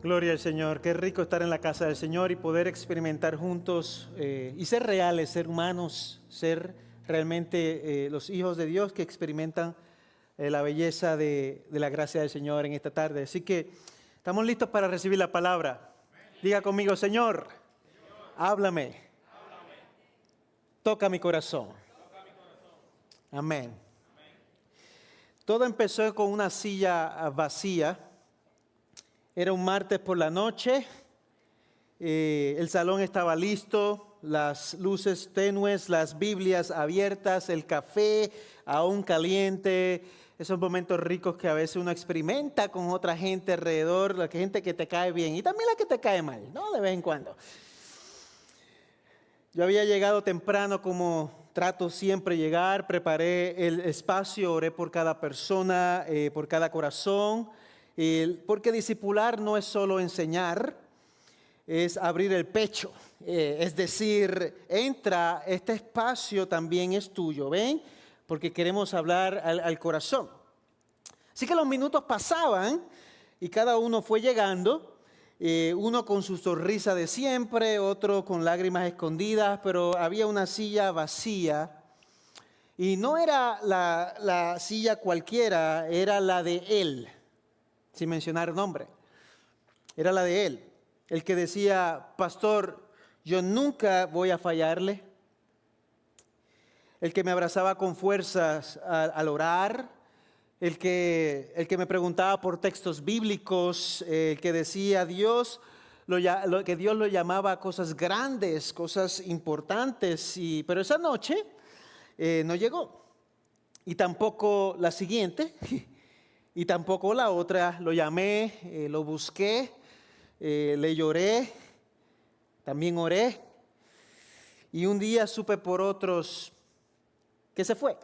Gloria al Señor, qué rico estar en la casa del Señor y poder experimentar juntos y ser reales, ser humanos, ser realmente los hijos de Dios que experimentan la belleza de la gracia del Señor en esta tarde. Así que estamos listos para recibir la palabra. Diga conmigo, Señor, háblame, toca mi corazón. Amén. Todo empezó con una silla vacía. Era un martes por la noche, el salón estaba listo, las luces tenues, las Biblias abiertas, el café aún caliente, esos momentos ricos que a veces uno experimenta con otra gente alrededor, la gente que te cae bien y también la que te cae mal, ¿no? De vez en cuando. Yo había llegado temprano como trato siempre llegar, preparé el espacio, oré por cada persona, por cada corazón. Porque discipular no es solo enseñar, es abrir el pecho. Es decir, entra, este espacio también es tuyo, ¿ven? Porque queremos hablar al corazón. Así que los minutos pasaban y cada uno fue llegando, uno con su sonrisa de siempre, otro con lágrimas escondidas, pero había una silla vacía. Y no era la silla cualquiera, era la de él. Sin mencionar nombre, era la de él, el que decía, pastor, yo nunca voy a fallarle, el que me abrazaba con fuerzas al orar, el que me preguntaba por textos bíblicos, el que decía que Dios lo llamaba a cosas grandes, cosas importantes, pero esa noche no llegó, y tampoco la siguiente. Y tampoco la otra. Lo llamé, lo busqué, le lloré, también oré. Y un día supe por otros que se fue,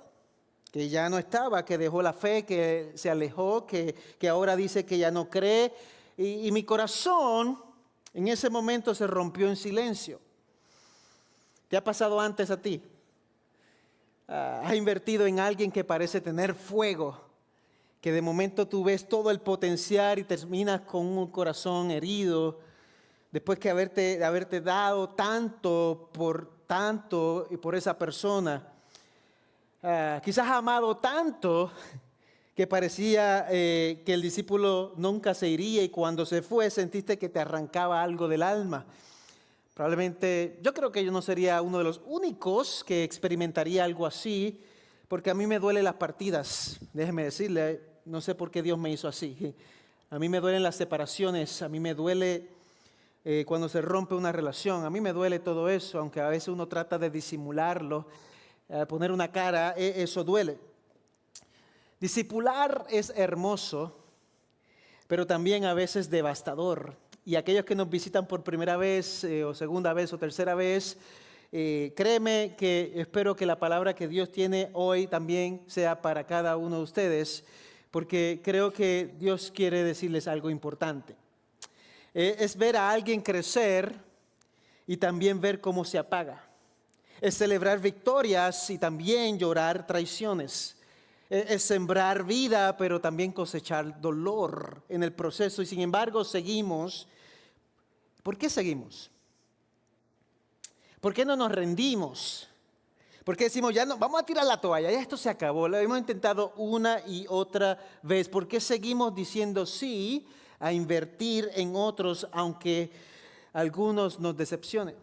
que ya no estaba, que dejó la fe, que se alejó, que ahora dice que ya no cree. Y mi corazón en ese momento se rompió en silencio. ¿Te ha pasado antes a ti? ¿Has invertido en alguien que parece tener fuego? Que de momento tú ves todo el potencial y terminas con un corazón herido, después que haberte dado tanto y por esa persona. Quizás amado tanto que parecía que el discípulo nunca se iría y cuando se fue sentiste que te arrancaba algo del alma. Probablemente, yo creo que yo no sería uno de los únicos que experimentaría algo así, porque a mí me duelen las partidas, déjeme decirle. No sé por qué Dios me hizo así. A mí me duelen las separaciones, a mí me duele cuando se rompe una relación, a mí me duele todo eso, aunque a veces uno trata de disimularlo, poner una cara, eso duele. Discipular es hermoso, pero también a veces devastador. Y aquellos que nos visitan por primera vez, o segunda vez, o tercera vez, créeme que espero que la palabra que Dios tiene hoy también sea para cada uno de ustedes, porque creo que Dios quiere decirles algo importante. Es ver a alguien crecer y también ver cómo se apaga. Es celebrar victorias y también llorar traiciones. Es sembrar vida, pero también cosechar dolor en el proceso. Y sin embargo seguimos. ¿Por qué seguimos? ¿Por qué no nos rendimos? Porque decimos, ya no, vamos a tirar la toalla, ya esto se acabó, lo hemos intentado una y otra vez. ¿Por qué seguimos diciendo sí a invertir en otros, aunque algunos nos decepcionen?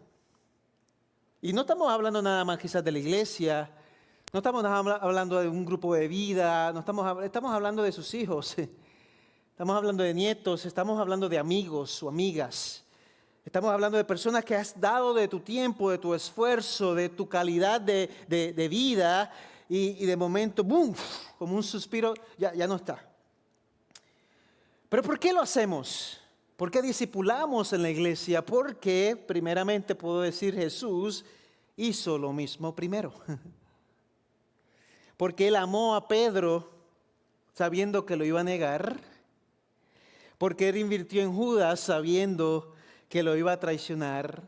Y no estamos hablando nada más quizás de la iglesia, no estamos hablando de un grupo de vida, estamos hablando de sus hijos, estamos hablando de nietos, estamos hablando de amigos o amigas. Estamos hablando de personas que has dado de tu tiempo, de tu esfuerzo, de tu calidad de vida y de momento, ¡boom!, como un suspiro, ya no está. ¿Pero por qué lo hacemos? ¿Por qué discipulamos en la iglesia? Porque, primeramente, puedo decir, Jesús hizo lo mismo primero. Porque Él amó a Pedro sabiendo que lo iba a negar. Porque Él invirtió en Judas sabiendo que lo iba a traicionar,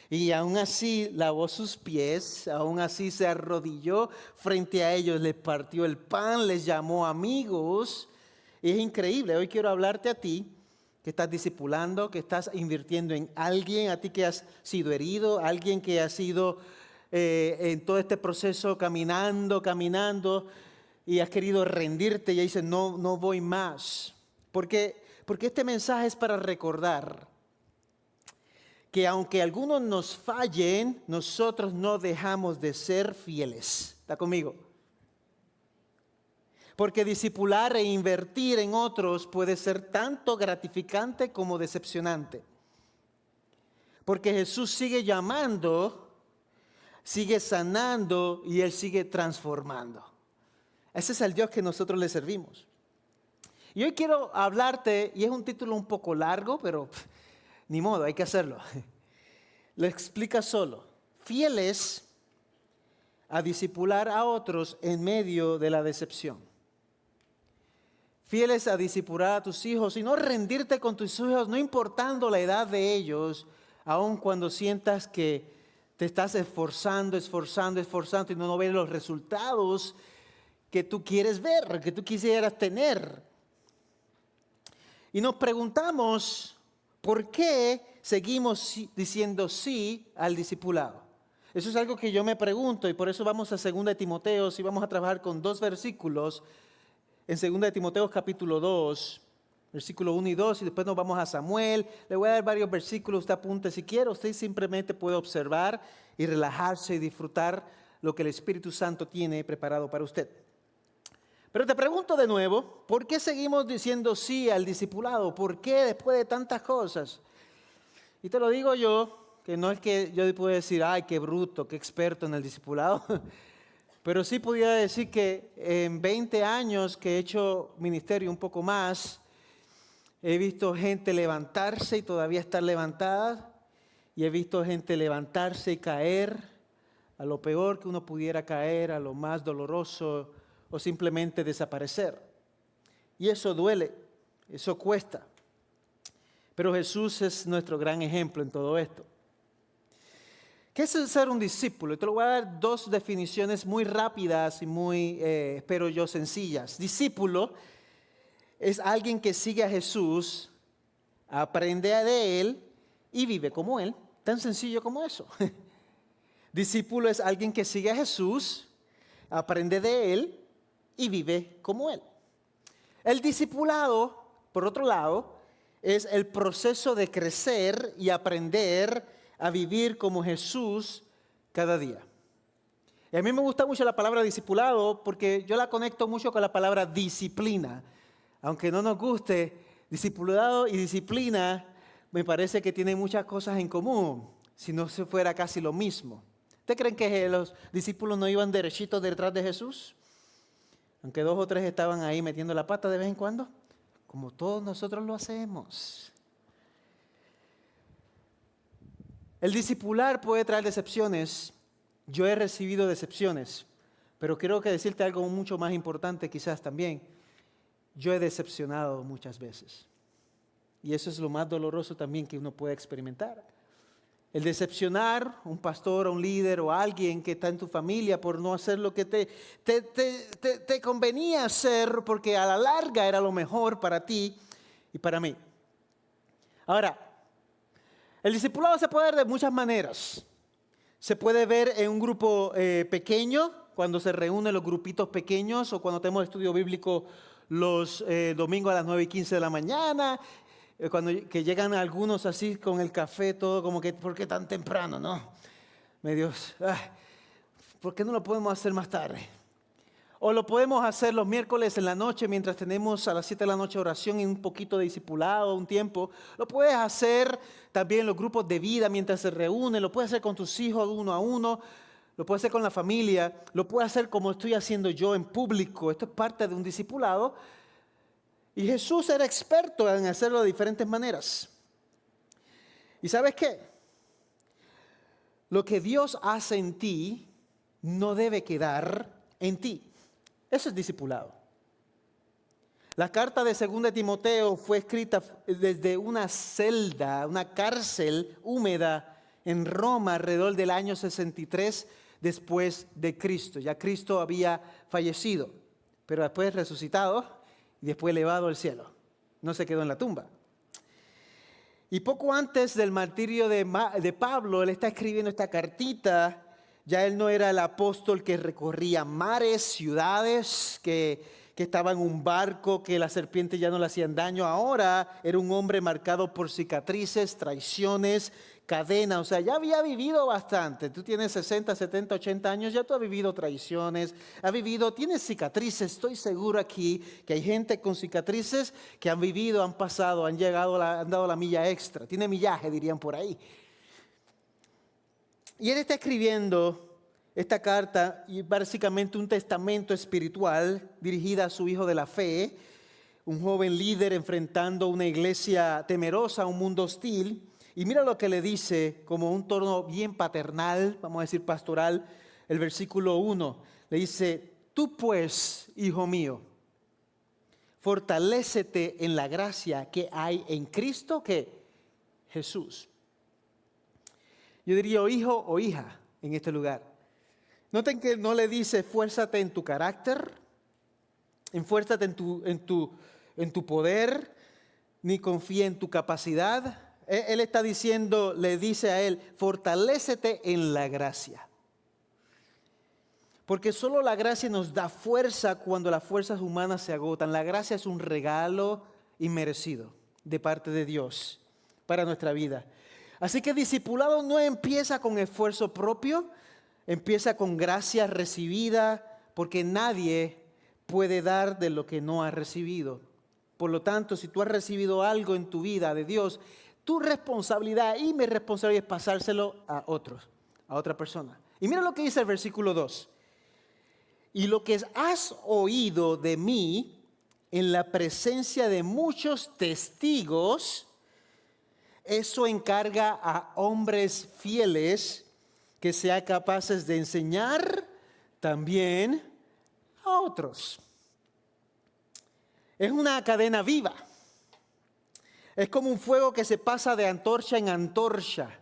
y aún así lavó sus pies, aún así se arrodilló frente a ellos, les partió el pan, les llamó amigos. Y es increíble, hoy quiero hablarte a ti que estás discipulando, que estás invirtiendo en alguien, a ti que has sido herido, alguien que ha sido en todo este proceso caminando y has querido rendirte y dices, no voy más. Porque este mensaje es para recordar que aunque algunos nos fallen, nosotros no dejamos de ser fieles. ¿Está conmigo? Porque discipular e invertir en otros puede ser tanto gratificante como decepcionante. Porque Jesús sigue llamando, sigue sanando y Él sigue transformando. Ese es el Dios que nosotros le servimos. Y hoy quiero hablarte, y es un título un poco largo, pero ni modo, hay que hacerlo. Lo explica solo. Fieles a discipular a otros en medio de la decepción. Fieles a discipular a tus hijos y no rendirte con tus hijos, no importando la edad de ellos, aun cuando sientas que te estás esforzando y no ves los resultados que tú quieres ver, que tú quisieras tener. Y nos preguntamos, ¿por qué seguimos diciendo sí al discipulado? Eso es algo que yo me pregunto y por eso vamos a 2 de Timoteo y vamos a trabajar con 2 versículos. En 2 de Timoteo capítulo 2, versículo 1 y 2, y después nos vamos a Samuel. Le voy a dar varios versículos, usted apunte si quiere. Usted simplemente puede observar y relajarse y disfrutar lo que el Espíritu Santo tiene preparado para usted. Pero te pregunto de nuevo, ¿por qué seguimos diciendo sí al discipulado? ¿Por qué después de tantas cosas? Y te lo digo yo, que no es que yo pueda decir, ay, qué bruto, qué experto en el discipulado. Pero sí pudiera decir que en 20 años que he hecho ministerio un poco más, he visto gente levantarse y todavía estar levantada, y he visto gente levantarse y caer a lo peor que uno pudiera caer, a lo más doloroso, o simplemente desaparecer. Y eso duele, eso cuesta. Pero Jesús es nuestro gran ejemplo en todo esto. ¿Qué es ser un discípulo? Te lo voy a dar 2 definiciones muy rápidas y muy, espero yo, sencillas. Discípulo es alguien que sigue a Jesús, aprende de Él y vive como Él. Tan sencillo como eso. Discípulo es alguien que sigue a Jesús, aprende de Él y vive como Él. El discipulado, por otro lado, es el proceso de crecer y aprender a vivir como Jesús cada día. Y a mí me gusta mucho la palabra discipulado porque yo la conecto mucho con la palabra disciplina. Aunque no nos guste, discipulado y disciplina me parece que tienen muchas cosas en común, si no se fuera casi lo mismo. ¿Ustedes creen que los discípulos no iban derechitos detrás de Jesús? Aunque 2 o 3 estaban ahí metiendo la pata de vez en cuando, como todos nosotros lo hacemos. El discipular puede traer decepciones. Yo he recibido decepciones, pero creo que decirte algo mucho más importante quizás también. Yo he decepcionado muchas veces. Y eso es lo más doloroso también que uno puede experimentar. El decepcionar a un pastor, a un líder o a alguien que está en tu familia por no hacer lo que te convenía hacer porque a la larga era lo mejor para ti y para mí. Ahora, el discipulado se puede ver de muchas maneras. Se puede ver en un grupo pequeño, cuando se reúnen los grupitos pequeños o cuando tenemos estudio bíblico los domingos a las 9:15 de la mañana. Que llegan algunos así con el café, todo como que, ¿por qué tan temprano, no? Medios, ¿por qué no lo podemos hacer más tarde? O lo podemos hacer los miércoles en la noche mientras tenemos a las 7 de la noche oración y un poquito de discipulado, un tiempo. Lo puedes hacer también en los grupos de vida mientras se reúnen, lo puedes hacer con tus hijos uno a uno, lo puedes hacer con la familia, lo puedes hacer como estoy haciendo yo en público. Esto es parte de un discipulado. Y Jesús era experto en hacerlo de diferentes maneras. ¿Y sabes qué? Lo que Dios hace en ti no debe quedar en ti. Eso es discipulado. La carta de 2 de Timoteo fue escrita desde una celda, una cárcel húmeda en Roma alrededor del año 63 después de Cristo. Ya Cristo había fallecido, pero después resucitado y después elevado al cielo. No se quedó en la tumba. Y poco antes del martirio de Pablo, él está escribiendo esta cartita. Ya él no era el apóstol que recorría mares, ciudades, que estaba en un barco, que las serpientes ya no le hacían daño. Ahora era un hombre marcado por cicatrices, traiciones, cadenas. O sea, ya había vivido bastante. Tú tienes 60, 70, 80 años, ya tú has vivido traiciones, tienes cicatrices. Estoy seguro aquí que hay gente con cicatrices que han vivido, han pasado, han llegado, han dado la milla extra. Tiene millaje, dirían por ahí. Y él está escribiendo esta carta y básicamente un testamento espiritual dirigida a su hijo de la fe, un joven líder enfrentando una iglesia temerosa, un mundo hostil. Y mira lo que le dice como un tono bien paternal, vamos a decir pastoral, el versículo 1. Le dice, tú pues, hijo mío, fortalécete en la gracia que hay en Cristo, que Jesús. Yo diría hijo o hija en este lugar. Noten que no le dice esfuérzate en tu carácter, esfuérzate en tu poder, ni confía en tu capacidad. Él está diciendo, le dice a él, fortalécete en la gracia. Porque solo la gracia nos da fuerza cuando las fuerzas humanas se agotan. La gracia es un regalo inmerecido de parte de Dios para nuestra vida. Así que discipulado no empieza con esfuerzo propio, empieza con gracia recibida, porque nadie puede dar de lo que no ha recibido. Por lo tanto, si tú has recibido algo en tu vida de Dios, tu responsabilidad y mi responsabilidad es pasárselo a otros, a otra persona. Y mira lo que dice el versículo 2. Y lo que has oído de mí en la presencia de muchos testigos, eso encarga a hombres fieles que sean capaces de enseñar también a otros. Es una cadena viva. Es como un fuego que se pasa de antorcha en antorcha.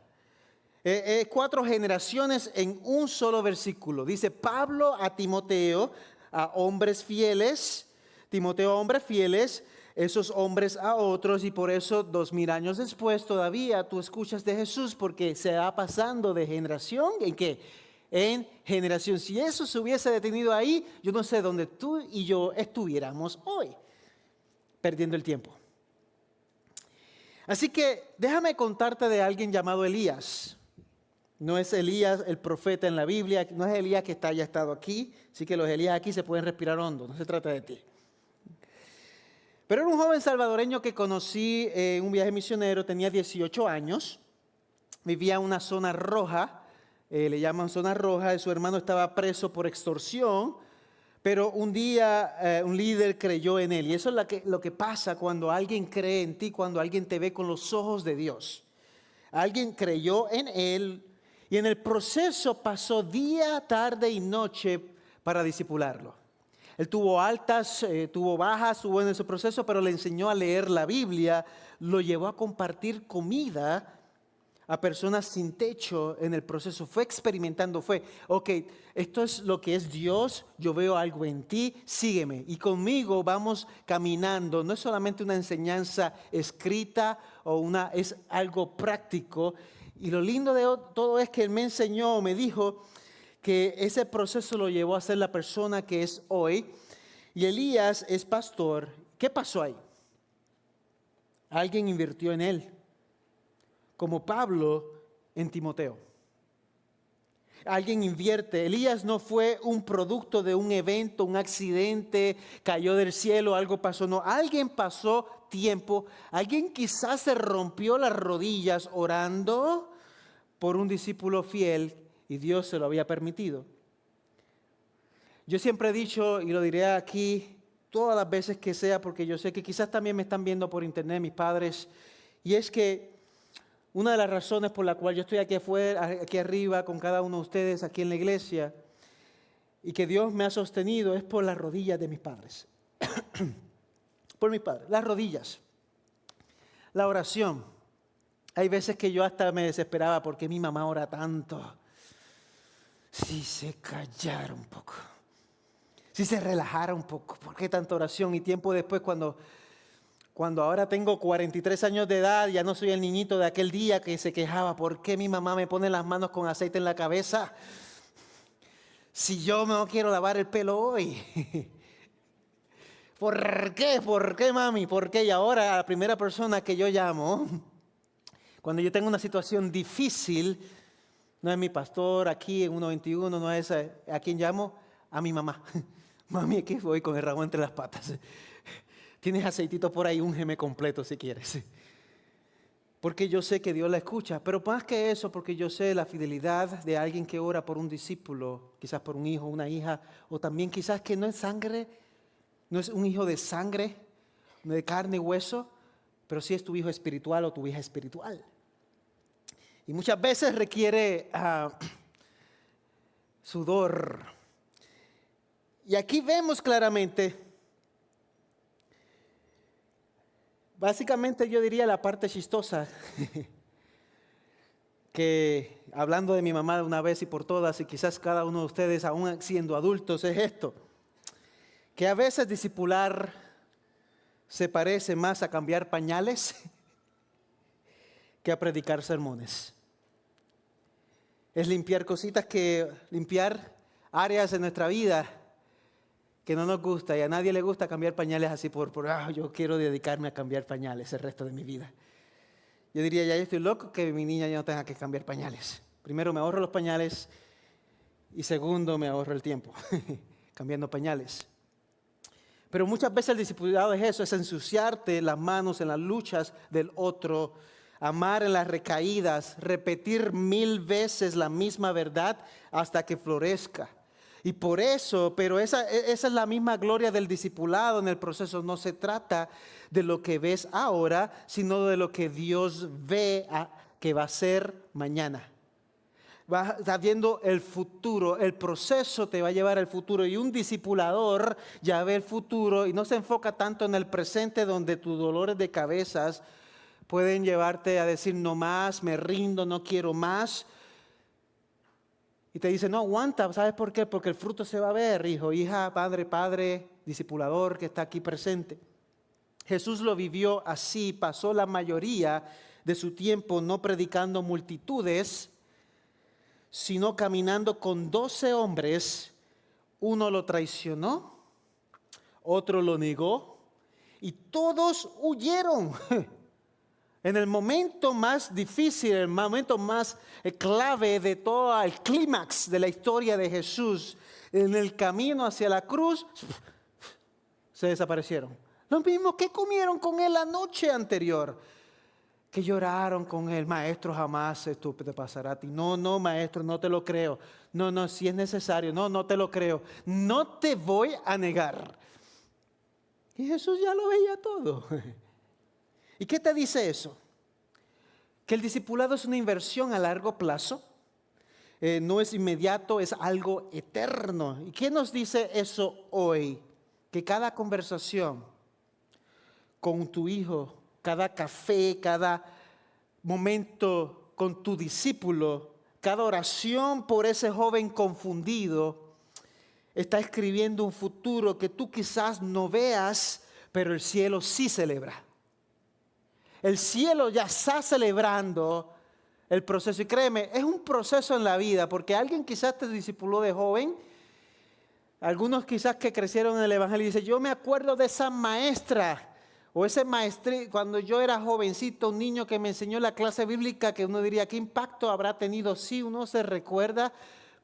4 generaciones en un solo versículo. Dice Pablo a Timoteo, a hombres fieles, Timoteo a hombres fieles, esos hombres a otros, y por eso 2000 años después todavía tú escuchas de Jesús, porque se va pasando de generación en qué, en generación. Si eso se hubiese detenido ahí, yo no sé dónde tú y yo estuviéramos hoy, perdiendo el tiempo. Así que déjame contarte de alguien llamado Elías. No es Elías el profeta en la Biblia, no es Elías que haya estado aquí, así que los Elías aquí se pueden respirar hondo, no se trata de ti. Pero era un joven salvadoreño que conocí en un viaje misionero, tenía 18 años, vivía en una zona roja, le llaman zona roja, y su hermano estaba preso por extorsión, pero un día un líder creyó en él. Y eso es lo que pasa cuando alguien cree en ti, cuando alguien te ve con los ojos de Dios. Alguien creyó en él y en el proceso pasó día, tarde y noche para discipularlo. Él tuvo altas, tuvo bajas, estuvo en ese proceso, pero le enseñó a leer la Biblia, lo llevó a compartir comida a personas sin techo en el proceso. Fue experimentando, ok, esto es lo que es Dios, yo veo algo en ti, sígueme. Y conmigo vamos caminando, no es solamente una enseñanza escrita es algo práctico. Y lo lindo de todo es que él me enseñó, me dijo que ese proceso lo llevó a ser la persona que es hoy. Y Elías es pastor. ¿Qué pasó ahí? Alguien invirtió en él, como Pablo en Timoteo. Alguien invierte. Elías no fue un producto de un evento, un accidente, cayó del cielo, algo pasó. No, alguien pasó tiempo, alguien quizás se rompió las rodillas orando por un discípulo fiel y Dios se lo había permitido. Yo siempre he dicho, y lo diré aquí todas las veces que sea, porque yo sé que quizás también me están viendo por internet mis padres, y es que una de las razones por la cual yo estoy aquí afuera, aquí arriba con cada uno de ustedes aquí en la iglesia, y que Dios me ha sostenido, es por las rodillas de mis padres. Por mis padres, las rodillas, la oración. Hay veces que yo hasta me desesperaba porque mi mamá ora tanto. Si se callara un poco, si se relajara un poco, ¿por qué tanta oración? Y tiempo después cuando Cuando ahora tengo 43 años de edad, ya no soy el niñito de aquel día que se quejaba, ¿por qué mi mamá me pone las manos con aceite en la cabeza si yo no quiero lavar el pelo hoy? ¿Por qué? ¿Por qué, mami? ¿Por qué? Y ahora a la primera persona que yo llamo, cuando yo tengo una situación difícil, no es mi pastor aquí en 121, no es a quien llamo, a mi mamá. Mami, aquí voy con el rabo entre las patas. Tienes aceitito por ahí, úngeme completo si quieres. Porque yo sé que Dios la escucha, pero más que eso, porque yo sé la fidelidad de alguien que ora por un discípulo, quizás por un hijo, una hija, o también quizás que no es sangre, no es un hijo de sangre, de carne y hueso, pero sí es tu hijo espiritual o tu hija espiritual. Y muchas veces requiere sudor. Y aquí vemos claramente, básicamente yo diría la parte chistosa, que hablando de mi mamá de una vez y por todas, y quizás cada uno de ustedes aún siendo adultos, es esto, que a veces discipular se parece más a cambiar pañales que a predicar sermones. Es limpiar áreas de nuestra vida que no nos gusta, y a nadie le gusta cambiar pañales así yo quiero dedicarme a cambiar pañales el resto de mi vida. Yo diría, ya yo estoy loco que mi niña ya no tenga que cambiar pañales. Primero me ahorro los pañales y segundo me ahorro el tiempo cambiando pañales. Pero muchas veces el discipulado es eso, es ensuciarte las manos en las luchas del otro, amar en las recaídas, repetir 1000 veces la misma verdad hasta que florezca. Y por eso, pero esa es la misma gloria del discipulado en el proceso. No se trata de lo que ves ahora, sino de lo que Dios ve que va a ser mañana. Estás viendo el futuro, el proceso te va a llevar al futuro, y un discipulador ya ve el futuro y no se enfoca tanto en el presente, donde tus dolores de cabezas pueden llevarte a decir no más, me rindo, no quiero más. Y te dice, no, aguanta, ¿sabes por qué? Porque el fruto se va a ver, hijo, hija, padre, discipulador que está aquí presente. Jesús lo vivió así, pasó la mayoría de su tiempo no predicando multitudes, sino caminando con 12 hombres. Uno lo traicionó, otro lo negó y todos huyeron. En el momento más difícil, el momento más clave de todo el clímax de la historia de Jesús, en el camino hacia la cruz, se desaparecieron. Lo mismo que comieron con él la noche anterior, que lloraron con él. Maestro, jamás esto te pasará a ti. No, maestro, no te lo creo. No, si es necesario. No te lo creo. No te voy a negar. Y Jesús ya lo veía todo. ¿Y qué te dice eso? Que el discipulado es una inversión a largo plazo. No es inmediato, es algo eterno. ¿Y qué nos dice eso hoy? Que cada conversación con tu hijo, cada café, cada momento con tu discípulo, cada oración por ese joven confundido, está escribiendo un futuro que tú quizás no veas, pero el cielo sí celebra. El cielo ya está celebrando el proceso. Y créeme, es un proceso en la vida, porque alguien quizás te discipuló de joven. Algunos quizás que crecieron en el evangelio dicen, yo me acuerdo de esa maestra o ese maestro cuando yo era jovencito, un niño que me enseñó la clase bíblica, que uno diría, ¿qué impacto habrá tenido? Sí, uno se recuerda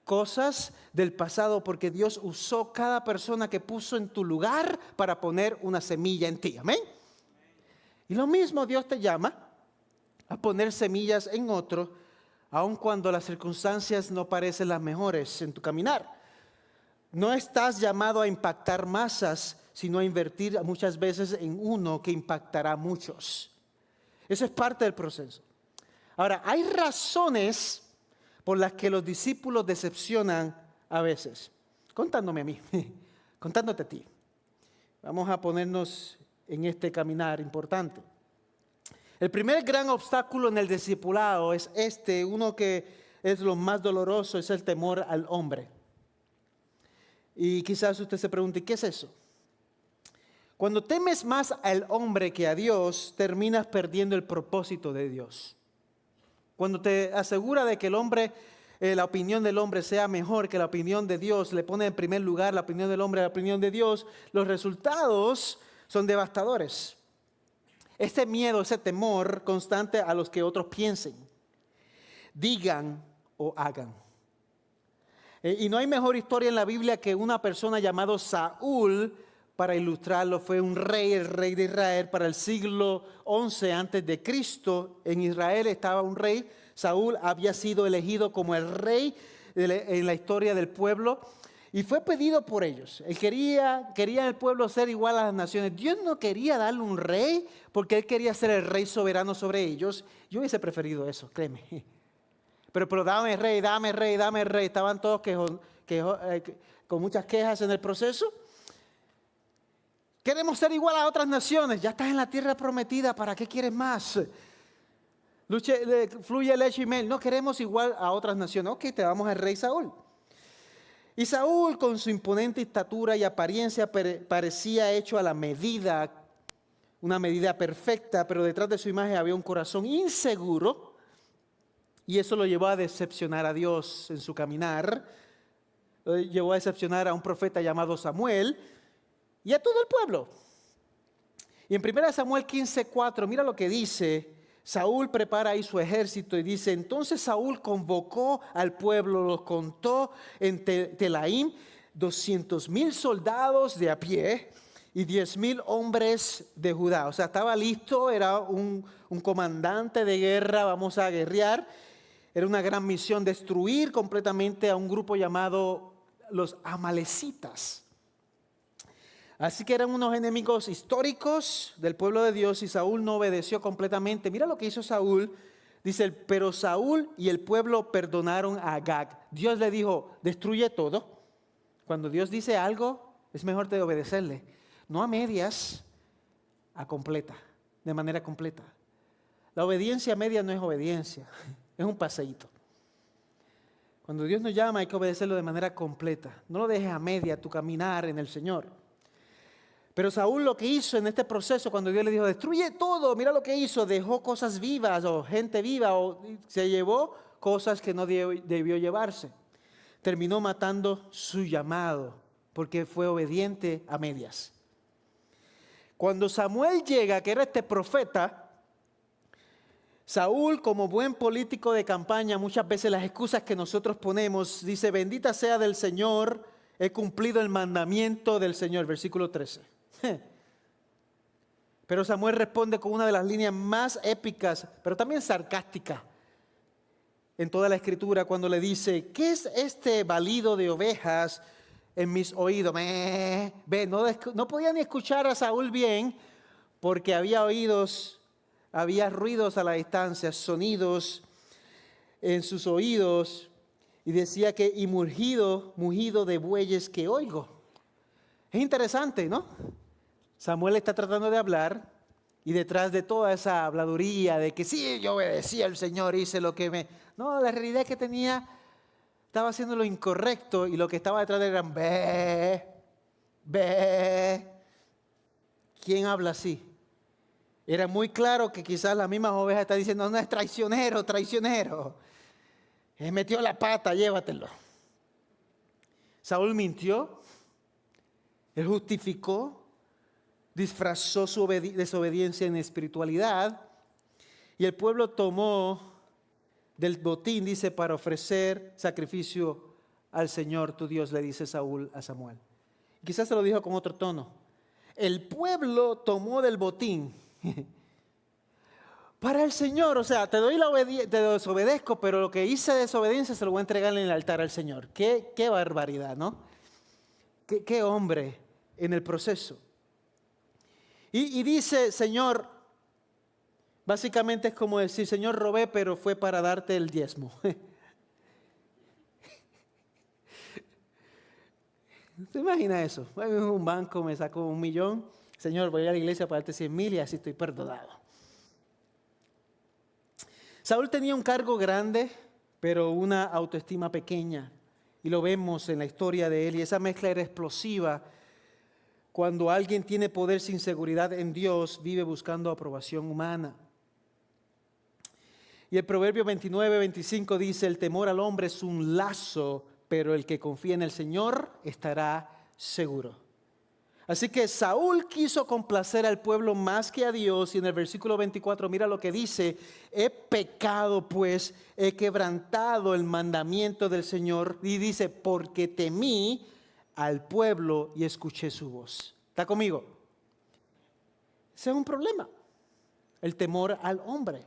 cosas del pasado porque Dios usó cada persona que puso en tu lugar para poner una semilla en ti. Amén. Y lo mismo Dios te llama a poner semillas en otro, aun cuando las circunstancias no parecen las mejores en tu caminar. No estás llamado a impactar masas, sino a invertir muchas veces en uno que impactará a muchos. Eso es parte del proceso. Ahora, hay razones por las que los discípulos decepcionan a veces. Contándome a mí, contándote a ti. Vamos a ponernos en este caminar importante. El primer gran obstáculo en el discipulado es uno que es lo más doloroso, es el temor al hombre. Y quizás usted se pregunte, ¿qué es eso? Cuando temes más al hombre que a Dios, terminas perdiendo el propósito de Dios. Cuando te asegura de que el hombre, la opinión del hombre sea mejor que la opinión de Dios, le pone en primer lugar la opinión del hombre a la opinión de Dios, los resultados son devastadores. Este miedo, ese temor constante a los que otros piensen, digan o hagan. Y no hay mejor historia en la Biblia que una persona llamado Saúl, para ilustrarlo. Fue un rey, el rey de Israel para el siglo XI antes de Cristo. En Israel estaba un rey. Saúl había sido elegido como el rey en la historia del pueblo y fue pedido por ellos. Él quería el pueblo ser igual a las naciones. Dios no quería darle un rey porque él quería ser el rey soberano sobre ellos. Yo hubiese preferido eso, créeme. Pero dame rey, dame rey, dame rey. Estaban todos con muchas quejas en el proceso. Queremos ser igual a otras naciones. Ya estás en la tierra prometida. ¿Para qué quieres más? Fluye leche y miel. No queremos igual a otras naciones. Ok, te damos al rey Saúl. Y Saúl, con su imponente estatura y apariencia, parecía hecho a la medida, una medida perfecta, pero detrás de su imagen había un corazón inseguro. Y eso lo llevó a decepcionar a Dios en su caminar. Lo llevó a decepcionar a un profeta llamado Samuel y a todo el pueblo. Y en 1 Samuel 15:4, mira lo que dice. Saúl prepara ahí su ejército y dice: entonces Saúl convocó al pueblo, los contó en Telaim, 200,000 soldados de a pie y 10,000 hombres de Judá. O sea, estaba listo, era un comandante de guerra, vamos a guerrear. Era una gran misión destruir completamente a un grupo llamado los amalecitas. Así que eran unos enemigos históricos del pueblo de Dios y Saúl no obedeció completamente. Mira lo que hizo Saúl. Dice, pero Saúl y el pueblo perdonaron a Agag. Dios le dijo, destruye todo. Cuando Dios dice algo, es mejor de obedecerle. No a medias, a completa, de manera completa. La obediencia a media no es obediencia, es un paseíto. Cuando Dios nos llama hay que obedecerlo de manera completa. No lo dejes a media tu caminar en el Señor. Pero Saúl lo que hizo en este proceso, cuando Dios le dijo, destruye todo, mira lo que hizo, dejó cosas vivas o gente viva, o se llevó cosas que no debió llevarse. Terminó matando su llamado, porque fue obediente a medias. Cuando Samuel llega, que era este profeta, Saúl, como buen político de campaña, muchas veces las excusas que nosotros ponemos, dice, bendita sea del Señor, he cumplido el mandamiento del Señor, versículo 13. Pero Samuel responde con una de las líneas más épicas, pero también sarcástica en toda la escritura, cuando le dice, ¿qué es este balido de ovejas en mis oídos? No podía ni escuchar a Saúl bien porque había ruidos a la distancia, sonidos en sus oídos, y decía que y mugido de bueyes que oigo. Es interesante, ¿no? Samuel está tratando de hablar y detrás de toda esa habladuría de que sí, yo obedecí al Señor, hice lo que me... No, la realidad es que estaba haciendo lo incorrecto y lo que estaba detrás de eran ve. ¿Quién habla así? Era muy claro que quizás las mismas ovejas están diciendo, no, es traicionero. Él metió la pata, llévatelo. Saúl mintió, él justificó, disfrazó su desobediencia en espiritualidad y el pueblo tomó del botín, dice, para ofrecer sacrificio al Señor, tu Dios, le dice Saúl a Samuel. Quizás se lo dijo con otro tono. El pueblo tomó del botín para el Señor, o sea, te desobedezco, pero lo que hice de desobediencia se lo voy a entregar en el altar al Señor. Qué barbaridad, ¿no? Qué hombre en el proceso. Y dice, Señor, básicamente es como decir, Señor, robé, pero fue para darte el diezmo. ¿Te imaginas eso? Voy a un banco, me saco 1,000,000. Señor, voy a la iglesia para darte 100,000 y así estoy perdonado. Saúl tenía un cargo grande, pero una autoestima pequeña. Y lo vemos en la historia de él. Y esa mezcla era explosiva. cuando alguien tiene poder sin seguridad en Dios, vive buscando aprobación humana. Y el Proverbio 29-25 dice, el temor al hombre es un lazo, pero el que confía en el Señor estará seguro. Así que Saúl quiso complacer al pueblo más que a Dios, y en el versículo 24 mira lo que dice, he pecado pues, he quebrantado el mandamiento del Señor, y dice, porque temí al pueblo y escuché su voz. ¿Está conmigo? Ese es un problema, el temor al hombre.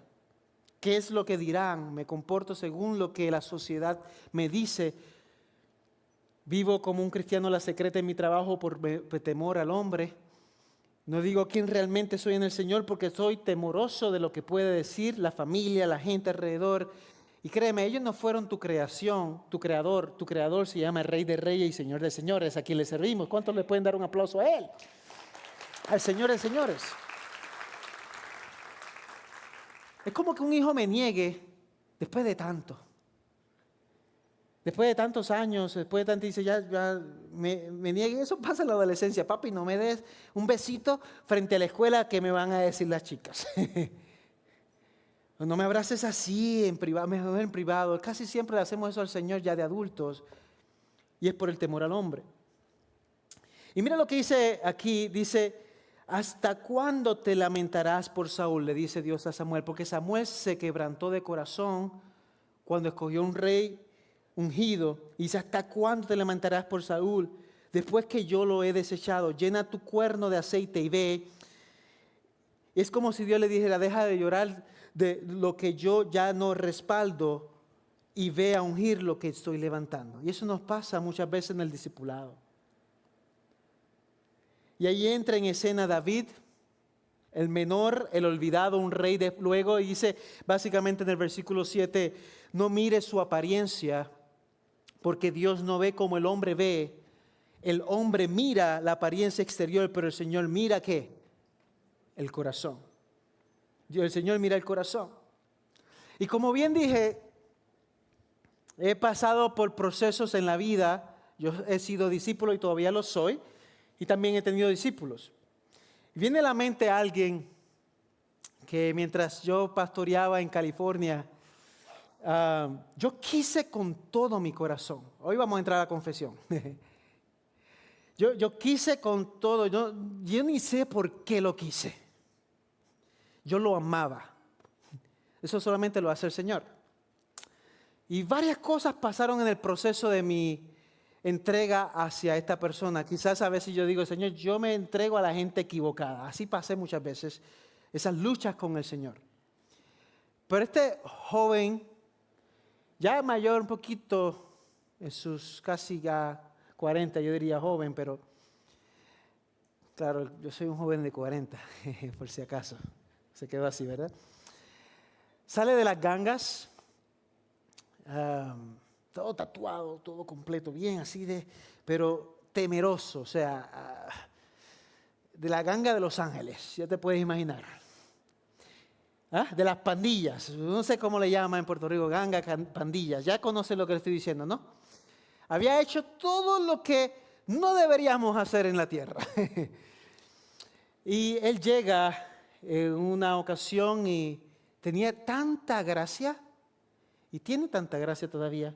¿Qué es lo que dirán? Me comporto según lo que la sociedad me dice. Vivo como un cristiano la secreta en mi trabajo por temor al hombre. No digo quién realmente soy en el Señor porque soy temoroso de lo que puede decir la familia, la gente alrededor. Y créeme, ellos no fueron tu creación, tu creador. Tu creador se llama Rey de Reyes y Señor de Señores, a quien le servimos. ¿Cuántos le pueden dar un aplauso a Él? Al Señor de Señores. Es como que un hijo me niegue después de tanto. Después de tantos años, después de tanto, dice, ya me niegue. Eso pasa en la adolescencia. Papi, no me des un besito frente a la escuela que me van a decir las chicas. No me abraces así en privado, mejor en privado. Casi siempre le hacemos eso al Señor ya de adultos. Y es por el temor al hombre. Y mira lo que dice aquí, dice, ¿hasta cuándo te lamentarás por Saúl? Le dice Dios a Samuel, porque Samuel se quebrantó de corazón cuando escogió un rey ungido. Y dice, ¿hasta cuándo te lamentarás por Saúl? Después que yo lo he desechado, llena tu cuerno de aceite y ve. Es como si Dios le dijera, deja de llorar de lo que yo ya no respaldo y ve a ungir lo que estoy levantando. Y eso nos pasa muchas veces en el discipulado. Y ahí entra en escena David, el menor, el olvidado, un rey de luego, y dice básicamente en el versículo 7, no mire su apariencia, porque Dios no ve como el hombre ve. El hombre mira la apariencia exterior, pero el Señor mira ¿qué? El corazón. El Señor mira el corazón. Y como bien dije, he pasado por procesos en la vida. Yo he sido discípulo y todavía lo soy. Y también he tenido discípulos. Viene a la mente alguien que mientras yo pastoreaba en California, yo quise con todo mi corazón. Hoy vamos a entrar a la confesión. Yo quise con todo. Yo ni sé por qué lo quise. Yo lo amaba. Eso solamente lo hace el Señor. Y varias cosas pasaron en el proceso de mi entrega hacia esta persona. Quizás a veces yo digo, Señor, yo me entrego a la gente equivocada. Así pasé muchas veces esas luchas con el Señor. Pero este joven, ya mayor un poquito, en sus casi ya 40, yo diría joven, pero claro, yo soy un joven de 40, por si acaso. Se quedó así, ¿verdad? Sale de las gangas, todo tatuado, todo completo, bien así pero temeroso, o sea, de la ganga de Los Ángeles, ya te puedes imaginar. De las pandillas, no sé cómo le llaman en Puerto Rico, ganga, pandillas, ya conoces lo que le estoy diciendo, ¿no? Había hecho todo lo que no deberíamos hacer en la tierra. Y él llega en una ocasión y tenía tanta gracia, y tiene tanta gracia todavía,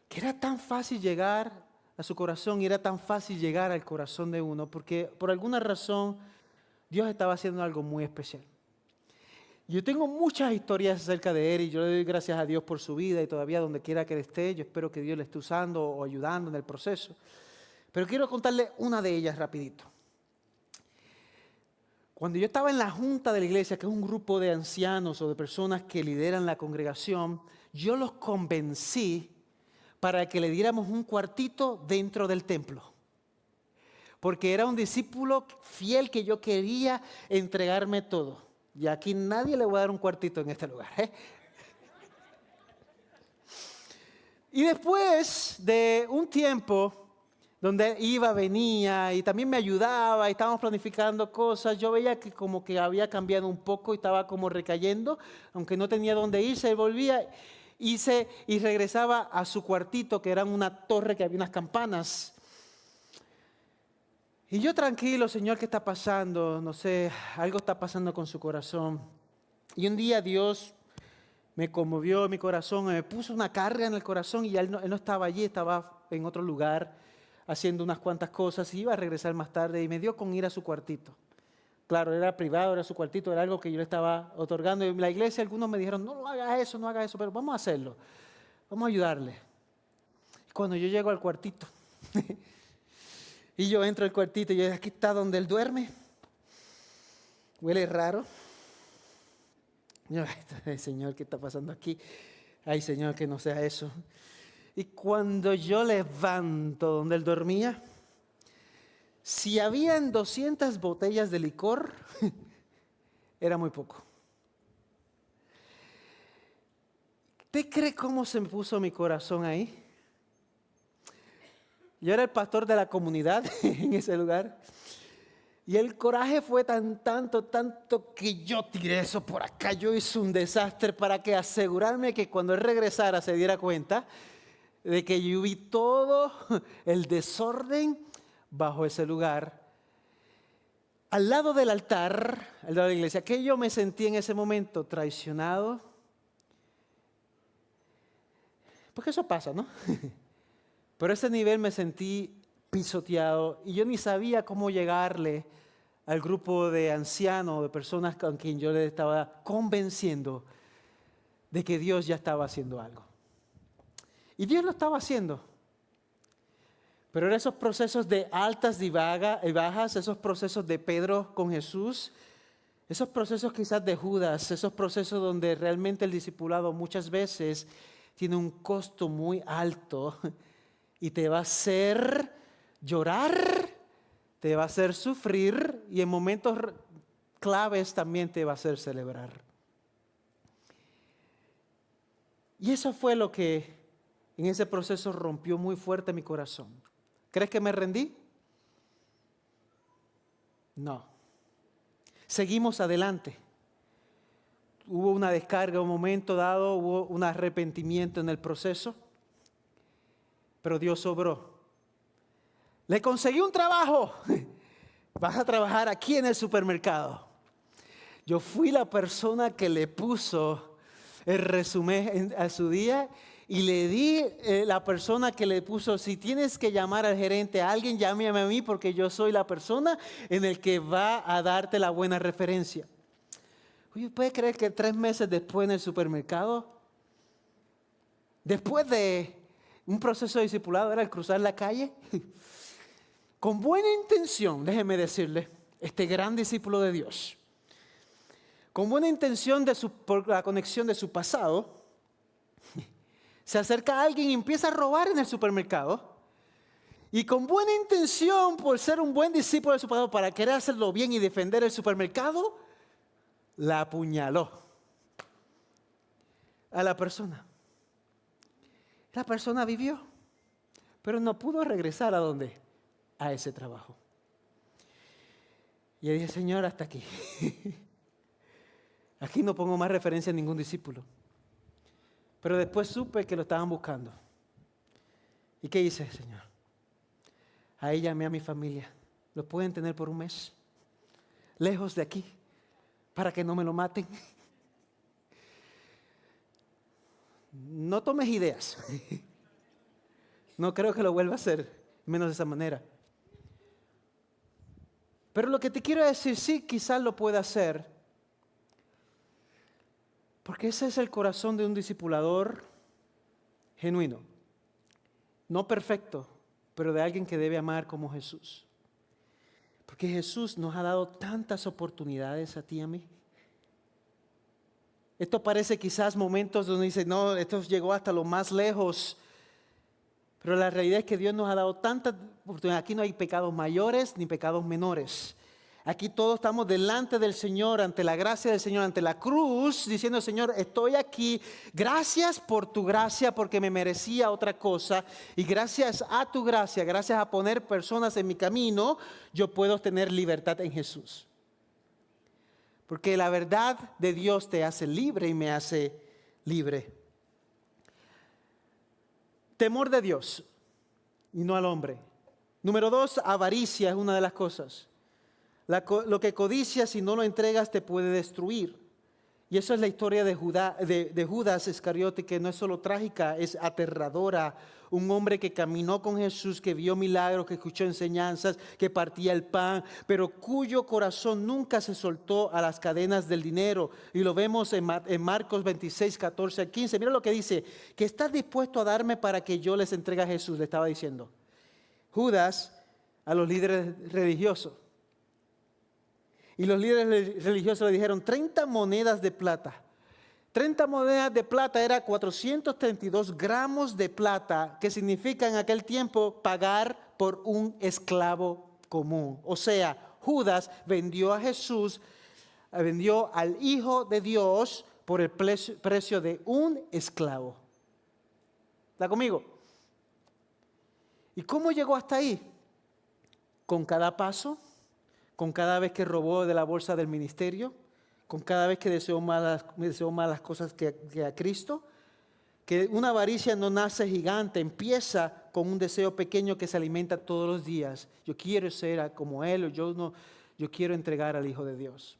que era tan fácil llegar a su corazón y era tan fácil llegar al corazón de uno, porque por alguna razón Dios estaba haciendo algo muy especial. Yo tengo muchas historias acerca de él y yo le doy gracias a Dios por su vida y todavía donde quiera que él esté, yo espero que Dios le esté usando o ayudando en el proceso. Pero quiero contarle una de ellas rapidito. Cuando yo estaba en la junta de la iglesia, que es un grupo de ancianos o de personas que lideran la congregación, yo los convencí para que le diéramos un cuartito dentro del templo. Porque era un discípulo fiel que yo quería entregarme todo. Y aquí nadie le voy a dar un cuartito en este lugar. Y después de un tiempo donde iba, venía y también me ayudaba y estábamos planificando cosas, yo veía que como que había cambiado un poco y estaba como recayendo, aunque no tenía dónde irse, él volvía y regresaba a su cuartito, que era una torre que había unas campanas. Y yo tranquilo, Señor, ¿qué está pasando? No sé, algo está pasando con su corazón. Y un día Dios me conmovió mi corazón, me puso una carga en el corazón y él no estaba allí, estaba en otro lugar haciendo unas cuantas cosas y iba a regresar más tarde y me dio con ir a su cuartito. Claro, era privado, era su cuartito, era algo que yo le estaba otorgando. Y en la iglesia algunos me dijeron, no hagas eso, no hagas eso, pero vamos a hacerlo, vamos a ayudarle. Y cuando yo llego al cuartito y yo entro al cuartito y yo, aquí está donde él duerme, huele raro. Yo, ay, Señor, ¿qué está pasando aquí? Ay, Señor, que no sea eso. Y cuando yo levanto donde él dormía, si habían 200 botellas de licor, era muy poco. ¿Usted cree cómo se me puso mi corazón ahí? Yo era el pastor de la comunidad en ese lugar. Y el coraje fue tanto que yo tiré eso por acá. Yo hice un desastre para que asegurarme que cuando él regresara se diera cuenta de que yo vi todo el desorden bajo ese lugar. Al lado del altar, al lado de la iglesia, que yo me sentí en ese momento traicionado. Porque eso pasa, ¿no? Pero a ese nivel me sentí pisoteado y yo ni sabía cómo llegarle al grupo de ancianos, de personas con quien yo le estaba convenciendo de que Dios ya estaba haciendo algo. Y Dios lo estaba haciendo. Pero eran esos procesos de altas y bajas, esos procesos de Pedro con Jesús, esos procesos quizás de Judas, esos procesos donde realmente el discipulado muchas veces tiene un costo muy alto y te va a hacer llorar, te va a hacer sufrir y en momentos claves también te va a hacer celebrar. Y eso fue lo que en ese proceso rompió muy fuerte mi corazón. ¿Crees que me rendí? No. Seguimos adelante. Hubo una descarga, un momento dado, hubo un arrepentimiento en el proceso, pero Dios obró. Le conseguí un trabajo. Vas a trabajar aquí en el supermercado. Yo fui la persona que le puso el resumen a su día y le di la persona que le puso, si tienes que llamar al gerente a alguien, llámame a mí porque yo soy la persona en el que va a darte la buena referencia. Oye, ¿puede creer que 3 meses después en el supermercado, después de un proceso de discipulado, era el cruzar la calle? Con buena intención, déjeme decirle, este gran discípulo de Dios, con buena intención por la conexión de su pasado, se acerca a alguien y empieza a robar en el supermercado. Y con buena intención, por ser un buen discípulo de su pasado, para querer hacerlo bien y defender el supermercado, la apuñaló a la persona. La persona vivió, pero no pudo regresar a ¿dónde? A ese trabajo. Y yo dije, Señor, hasta aquí. Aquí no pongo más referencia a ningún discípulo. Pero después supe que lo estaban buscando. ¿Y qué hice, Señor? Ahí llamé a mi familia. ¿Lo pueden tener por un mes? Lejos de aquí, para que no me lo maten. No tomes ideas. No creo que lo vuelva a hacer, menos de esa manera. Pero lo que te quiero decir, sí, quizás lo pueda hacer. Porque ese es el corazón de un discipulador genuino. No perfecto, pero de alguien que debe amar como Jesús. Porque Jesús nos ha dado tantas oportunidades a ti y a mí. Esto parece quizás momentos donde dice, no, esto llegó hasta lo más lejos. Pero la realidad es que Dios nos ha dado tantas oportunidades. Aquí no hay pecados mayores ni pecados menores. Aquí todos estamos delante del Señor, ante la gracia del Señor, ante la cruz, diciendo, Señor, estoy aquí. Gracias por tu gracia, porque me merecía otra cosa. Y gracias a tu gracia, gracias a poner personas en mi camino, yo puedo tener libertad en Jesús. Porque la verdad de Dios te hace libre y me hace libre. Temor de Dios y no al hombre. Número 2, avaricia es una de las cosas. Lo que codicias, si no lo entregas, te puede destruir. Y eso es la historia de Judas Iscariote, que no es solo trágica, es aterradora. Un hombre que caminó con Jesús, que vio milagros, que escuchó enseñanzas, que partía el pan, pero cuyo corazón nunca se soltó a las cadenas del dinero. Y lo vemos en Marcos 26, 14 al 15. Mira lo que dice, que estás dispuesto a darme para que yo les entregue a Jesús, le estaba diciendo Judas a los líderes religiosos. Y los líderes religiosos le dijeron 30 monedas de plata. 30 monedas de plata era 432 gramos de plata, que significa en aquel tiempo pagar por un esclavo común. O sea, Judas vendió a Jesús, vendió al Hijo de Dios por el precio de un esclavo. ¿Está conmigo? ¿Y cómo llegó hasta ahí? Con cada paso, con cada vez que robó de la bolsa del ministerio, con cada vez que deseó más las cosas que a Cristo. Que una avaricia no nace gigante, empieza con un deseo pequeño que se alimenta todos los días. Yo quiero ser como Él, yo quiero entregar al Hijo de Dios.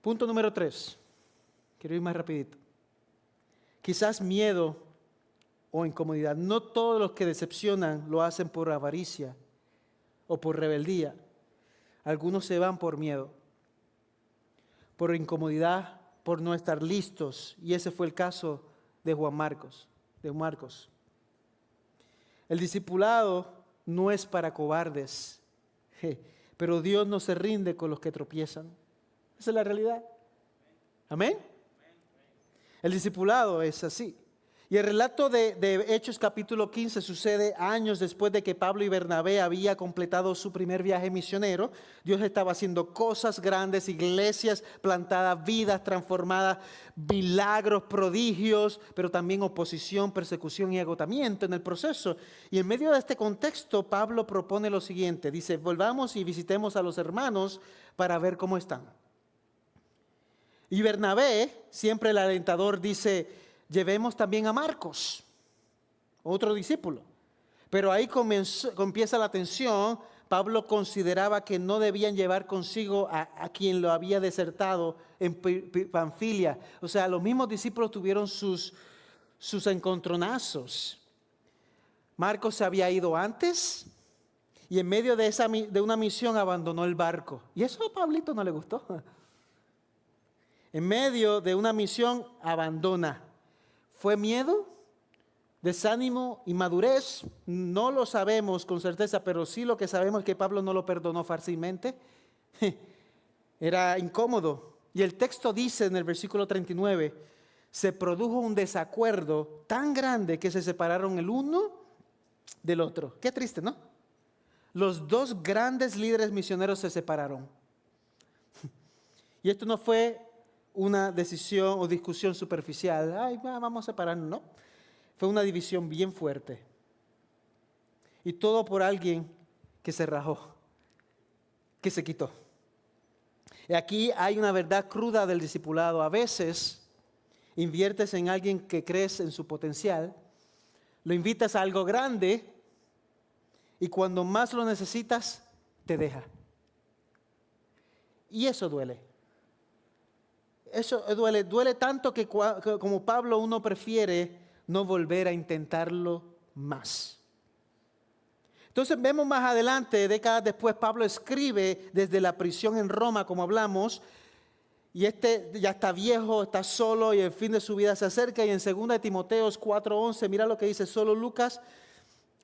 Punto número 3. Quiero ir más rapidito. Quizás miedo o incomodidad. No todos los que decepcionan lo hacen por avaricia o por rebeldía. Algunos se van por miedo, por incomodidad, por no estar listos. Y ese fue el caso de Marcos. El discipulado no es para cobardes, pero Dios no se rinde con los que tropiezan. Esa es la realidad. Amén. El discipulado es así. Y el relato de Hechos capítulo 15 sucede años después de que Pablo y Bernabé había completado su primer viaje misionero. Dios estaba haciendo cosas grandes, iglesias plantadas, vidas transformadas, milagros, prodigios, pero también oposición, persecución y agotamiento en el proceso. Y en medio de este contexto, Pablo propone lo siguiente. Dice, volvamos y visitemos a los hermanos para ver cómo están. Y Bernabé, siempre el alentador, dice, llevemos también a Marcos, otro discípulo. Pero ahí empieza la tensión. Pablo consideraba que no debían llevar consigo a quien lo había desertado en Panfilia. O sea, los mismos discípulos tuvieron sus encontronazos. Marcos se había ido antes y en medio de una misión abandonó el barco. Y eso a Pablito no le gustó. En medio de una misión abandona. ¿Fue miedo? ¿Desánimo? ¿Inmadurez? No lo sabemos con certeza, pero sí lo que sabemos es que Pablo no lo perdonó fácilmente. Era incómodo. Y el texto dice en el versículo 39, se produjo un desacuerdo tan grande que se separaron el uno del otro. Qué triste, ¿no? Los dos grandes líderes misioneros se separaron. Y esto no fue una decisión o discusión superficial. Ay, vamos a separarnos, no. Fue una división bien fuerte. Y todo por alguien que se rajó, que se quitó. Y aquí hay una verdad cruda del discipulado. A veces inviertes en alguien que crees en su potencial, lo invitas a algo grande y cuando más lo necesitas, te deja. Y eso duele. Eso duele tanto que como Pablo uno prefiere no volver a intentarlo más. Entonces vemos más adelante, décadas después, Pablo escribe desde la prisión en Roma, como hablamos, y ya está viejo, está solo y el fin de su vida se acerca. Y en 2 Timoteo 4:11, mira lo que dice, solo Lucas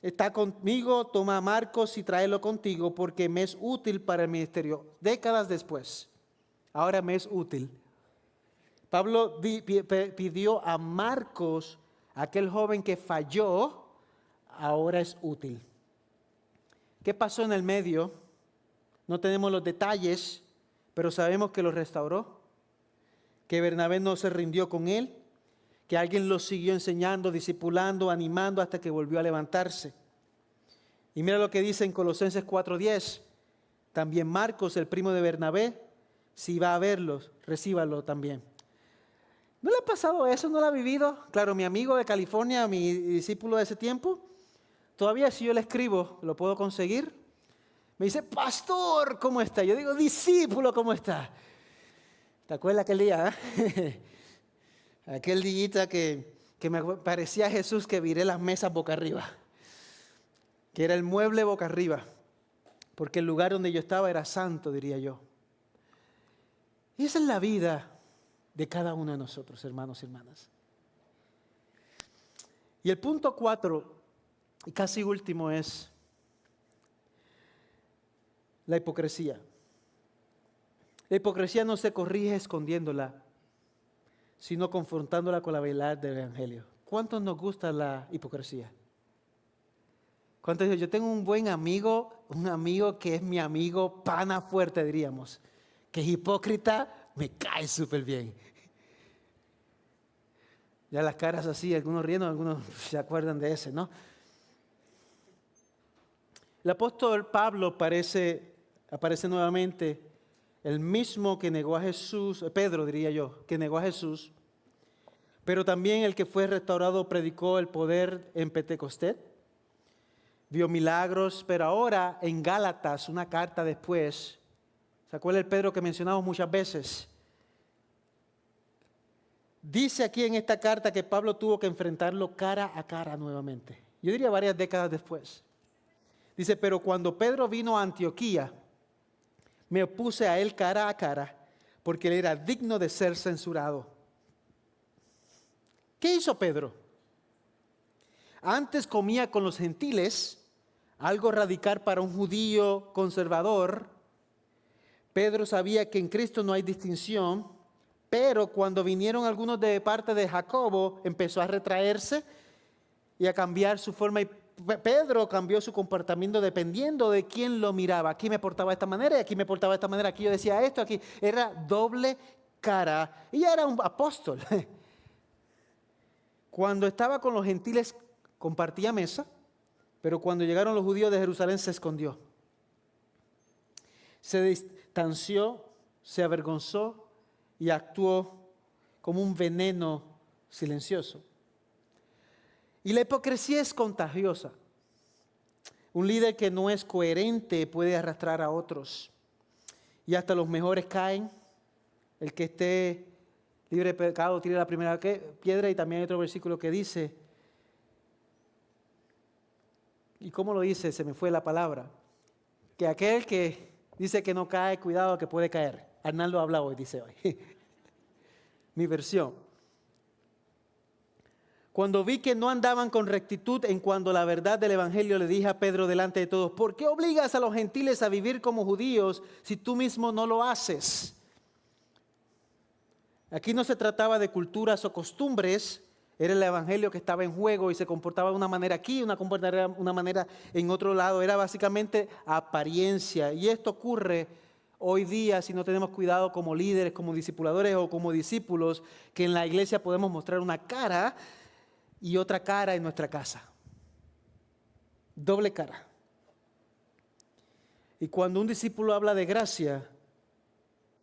está conmigo, toma a Marcos y tráelo contigo porque me es útil para el ministerio. Décadas después, ahora me es útil. Pablo pidió a Marcos, aquel joven que falló, ahora es útil. ¿Qué pasó en el medio? No tenemos los detalles, pero sabemos que lo restauró, que Bernabé no se rindió con él, que alguien lo siguió enseñando, discipulando, animando hasta que volvió a levantarse. Y mira lo que dice en Colosenses 4:10. También Marcos, el primo de Bernabé, si va a verlos, recíbalo también. ¿No le ha pasado eso? ¿No lo ha vivido? Claro, mi amigo de California, mi discípulo de ese tiempo, todavía si yo le escribo, ¿lo puedo conseguir? Me dice, pastor, ¿cómo está? Yo digo, discípulo, ¿cómo está? ¿Te acuerdas aquel día? Aquel día que me parecía a Jesús que viré las mesas boca arriba. Que era el mueble boca arriba. Porque el lugar donde yo estaba era santo, diría yo. Y esa es la vida de cada uno de nosotros, hermanos y hermanas. Y el punto 4, y casi último, es la hipocresía. La hipocresía no se corrige escondiéndola, sino confrontándola con la verdad del Evangelio. ¿Cuántos nos gusta la hipocresía? ¿Cuántos dicen, yo tengo un buen amigo, un amigo que es mi amigo pana fuerte, diríamos, que es hipócrita, me cae súper bien? Ya las caras así, algunos riendo, algunos se acuerdan de ese, ¿no? El apóstol Pablo aparece nuevamente, el mismo que negó a Jesús, Pedro diría yo, que negó a Jesús, pero también el que fue restaurado predicó el poder en Pentecostés, vio milagros, pero ahora en Gálatas, una carta después, ¿se acuerda el Pedro que mencionamos muchas veces? Dice aquí en esta carta que Pablo tuvo que enfrentarlo cara a cara nuevamente. Yo diría varias décadas después. Dice, pero cuando Pedro vino a Antioquía, me opuse a él cara a cara, porque él era digno de ser censurado. ¿Qué hizo Pedro? Antes comía con los gentiles, algo radical para un judío conservador. Pedro sabía que en Cristo no hay distinción, pero cuando vinieron algunos de parte de Jacobo, empezó a retraerse y a cambiar su forma. Y Pedro cambió su comportamiento dependiendo de quién lo miraba. Aquí me portaba de esta manera y aquí me portaba de esta manera. Aquí yo decía esto, aquí era doble cara. Y ya era un apóstol. Cuando estaba con los gentiles compartía mesa, pero cuando llegaron los judíos de Jerusalén se escondió. Se distanció, se avergonzó y actuó como un veneno silencioso. Y la hipocresía es contagiosa. Un líder que no es coherente puede arrastrar a otros. Y hasta los mejores caen. El que esté libre de pecado tire la primera piedra. Y también hay otro versículo que dice, ¿y cómo lo dice? Se me fue la palabra. Que aquel que dice que no cae, cuidado que puede caer. Arnaldo habla hoy, dice hoy. Mi versión. Cuando vi que no andaban con rectitud en cuanto a la verdad del Evangelio, le dije a Pedro delante de todos, ¿por qué obligas a los gentiles a vivir como judíos si tú mismo no lo haces? Aquí no se trataba de culturas o costumbres, era el Evangelio que estaba en juego y se comportaba de una manera aquí, una manera en otro lado. Era básicamente apariencia. Y esto ocurre hoy día si no tenemos cuidado como líderes, como discipuladores o como discípulos, que en la iglesia podemos mostrar una cara y otra cara en nuestra casa. Doble cara. Y cuando un discípulo habla de gracia,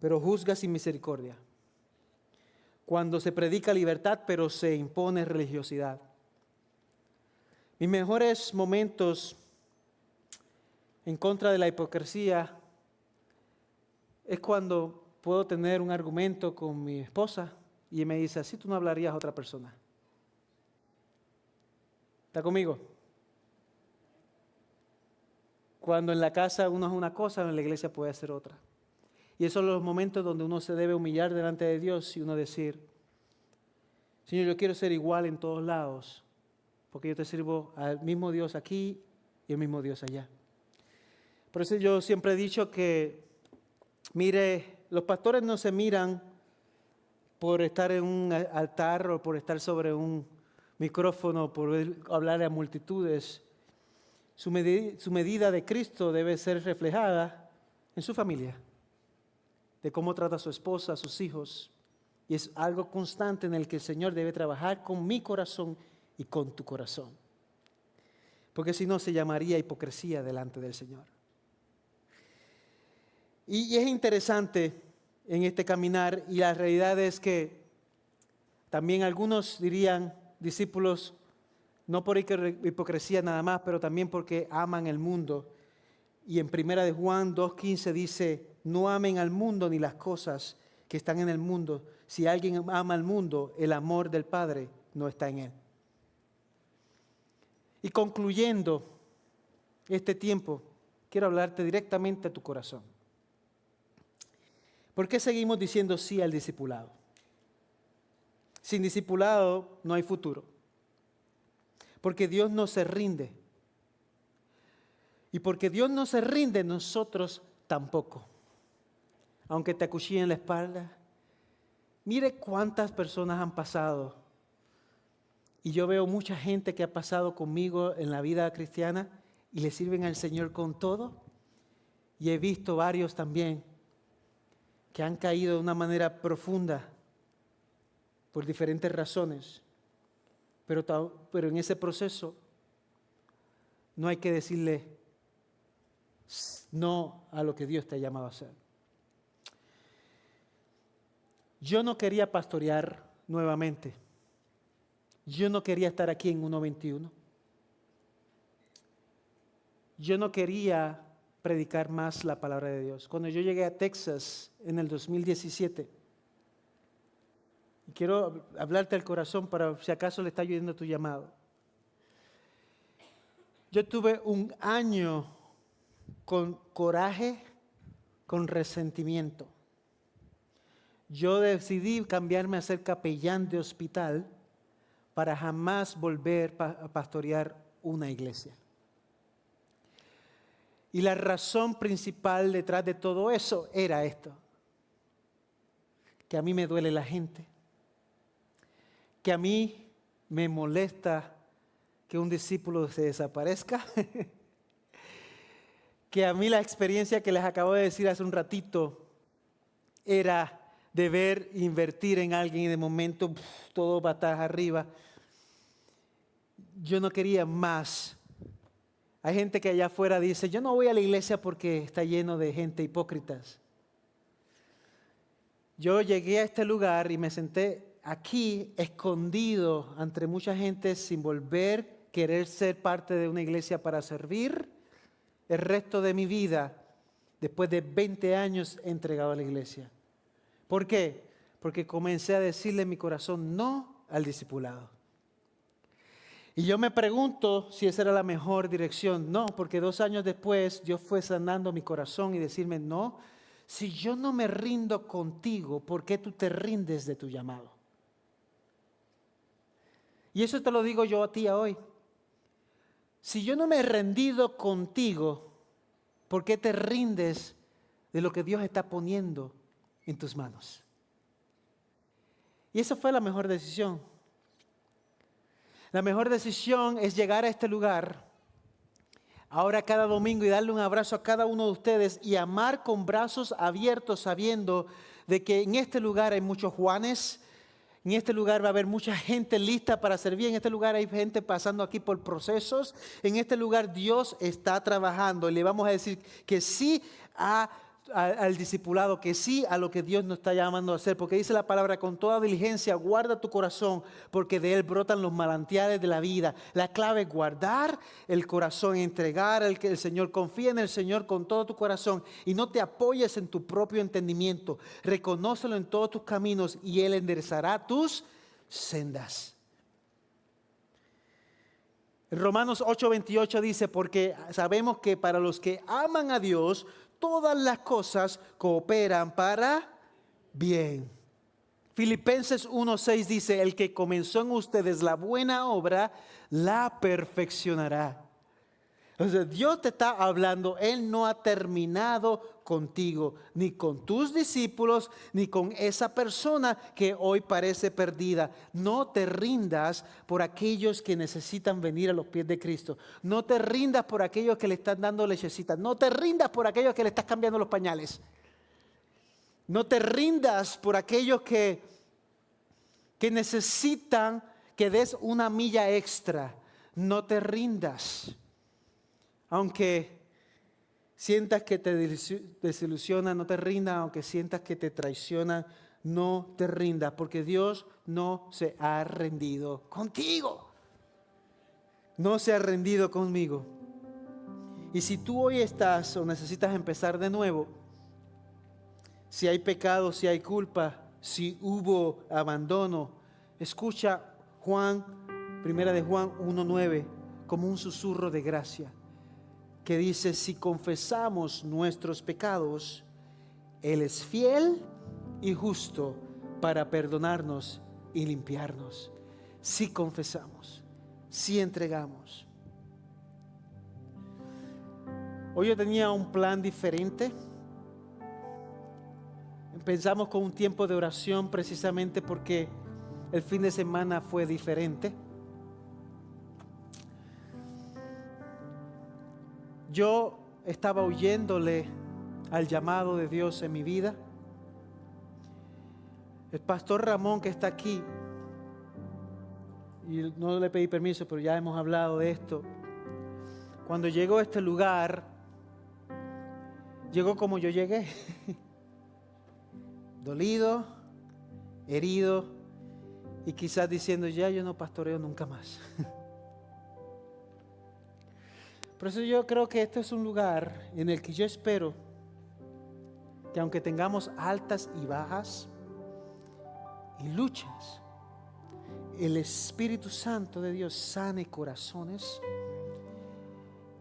pero juzga sin misericordia. Cuando se predica libertad, pero se impone religiosidad. Mis mejores momentos en contra de la hipocresía es cuando puedo tener un argumento con mi esposa y me dice, así tú no hablarías a otra persona. ¿Está conmigo? Cuando en la casa uno es una cosa, en la iglesia puede ser otra. Y esos son los momentos donde uno se debe humillar delante de Dios y uno decir, Señor, yo quiero ser igual en todos lados, porque yo te sirvo al mismo Dios aquí y al mismo Dios allá. Por eso yo siempre he dicho que, mire, los pastores no se miran por estar en un altar o por estar sobre un micrófono, por hablar a multitudes. Su medida de Cristo debe ser reflejada en su familia, de cómo trata a su esposa, a sus hijos. Y es algo constante en el que el Señor debe trabajar con mi corazón y con tu corazón. Porque si no se llamaría hipocresía delante del Señor. Y es interesante en este caminar y la realidad es que También algunos dirían discípulos, no por hipocresía nada más, pero también porque aman el mundo. Y en 1 de Juan 2:15 dice, no amen al mundo ni las cosas que están en el mundo. Si alguien ama al mundo, el amor del Padre no está en él. Y concluyendo este tiempo, quiero hablarte directamente a tu corazón. ¿Por qué seguimos diciendo sí al discipulado? Sin discipulado no hay futuro. Porque Dios no se rinde. Y porque Dios no se rinde, nosotros tampoco. Aunque te acuchillen la espalda. Mire cuántas personas han pasado. Y yo veo mucha gente que ha pasado conmigo en la vida cristiana y le sirven al Señor con todo. Y he visto varios también que han caído de una manera profunda por diferentes razones. Pero en ese proceso no hay que decirle no a lo que Dios te ha llamado a hacer. Yo no quería pastorear nuevamente. Yo no quería estar aquí en 1:21. Yo no quería predicar más la palabra de Dios. Cuando yo llegué a Texas en el 2017, y quiero hablarte al corazón para si acaso le está ayudando tu llamado. Yo tuve un año con coraje, con resentimiento. Yo decidí cambiarme a ser capellán de hospital para jamás volver a pastorear una iglesia. Y la razón principal detrás de todo eso era esto: que a mí me duele la gente, que a mí me molesta que un discípulo se desaparezca, que a mí la experiencia que les acabo de decir hace un ratito era de ver invertir en alguien y de momento todo patas arriba. Yo no quería más. Hay gente que allá afuera dice, yo no voy a la iglesia porque está lleno de gente hipócritas. Yo llegué a este lugar y me senté aquí escondido entre mucha gente sin volver a querer ser parte de una iglesia para servir el resto de mi vida, después de 20 años entregado a la iglesia. ¿Por qué? Porque comencé a decirle en mi corazón no al discipulado. Y yo me pregunto si esa era la mejor dirección. No, porque 2 años después Dios fue sanando mi corazón y decirme, no, si yo no me rindo contigo, ¿por qué tú te rindes de tu llamado? Y eso te lo digo yo a ti hoy. Si yo no me he rendido contigo, ¿por qué te rindes de lo que Dios está poniendo en tus manos? Y esa fue la mejor decisión. La mejor decisión es llegar a este lugar ahora cada domingo y darle un abrazo a cada uno de ustedes y amar con brazos abiertos, sabiendo de que en este lugar hay muchos Juanes, en este lugar va a haber mucha gente lista para servir, en este lugar hay gente pasando aquí por procesos, en este lugar Dios está trabajando y le vamos a decir que sí al discipulado, que sí a lo que Dios nos está llamando a hacer, porque dice la palabra, con toda diligencia guarda tu corazón, porque de él brotan los manantiales de la vida. La clave es guardar el corazón, entregar al que el Señor, confía en el Señor con todo tu corazón y no te apoyes en tu propio entendimiento, reconócelo en todos tus caminos y él enderezará tus sendas. Romanos 8:28 dice, porque sabemos que para los que aman a Dios, todas las cosas cooperan para bien. Filipenses 1:6 dice, el que comenzó en ustedes la buena obra, la perfeccionará. O sea, Dios te está hablando, Él no ha terminado contigo, ni con tus discípulos, ni con esa persona que hoy parece perdida. No te rindas por aquellos que necesitan venir a los pies de Cristo. No te rindas por aquellos que le están dando lechecita. No te rindas por aquellos que le estás cambiando los pañales. No te rindas por aquellos que necesitan que des una milla extra. No te rindas. Aunque sientas que te desilusiona, no te rindas. Aunque sientas que te traiciona, no te rindas, porque Dios no se ha rendido contigo. No se ha rendido conmigo. Y si tú hoy estás o necesitas empezar de nuevo, si hay pecado, si hay culpa, si hubo abandono, escucha Primera de Juan 1:9 como un susurro de gracia que dice: si confesamos nuestros pecados, Él es fiel y justo para perdonarnos y limpiarnos. Si confesamos, si entregamos. Hoy yo tenía un plan diferente. Empezamos con un tiempo de oración precisamente porque el fin de semana fue diferente. Yo estaba huyéndole al llamado de Dios en mi vida. El pastor Ramón, que está aquí, y no le pedí permiso, pero ya hemos hablado de esto. Cuando llegó a este lugar, llegó como yo llegué. Dolido, herido y quizás diciendo: ya yo no pastoreo nunca más. Por eso yo creo que este es un lugar en el que yo espero que, aunque tengamos altas y bajas y luchas, el Espíritu Santo de Dios sane corazones,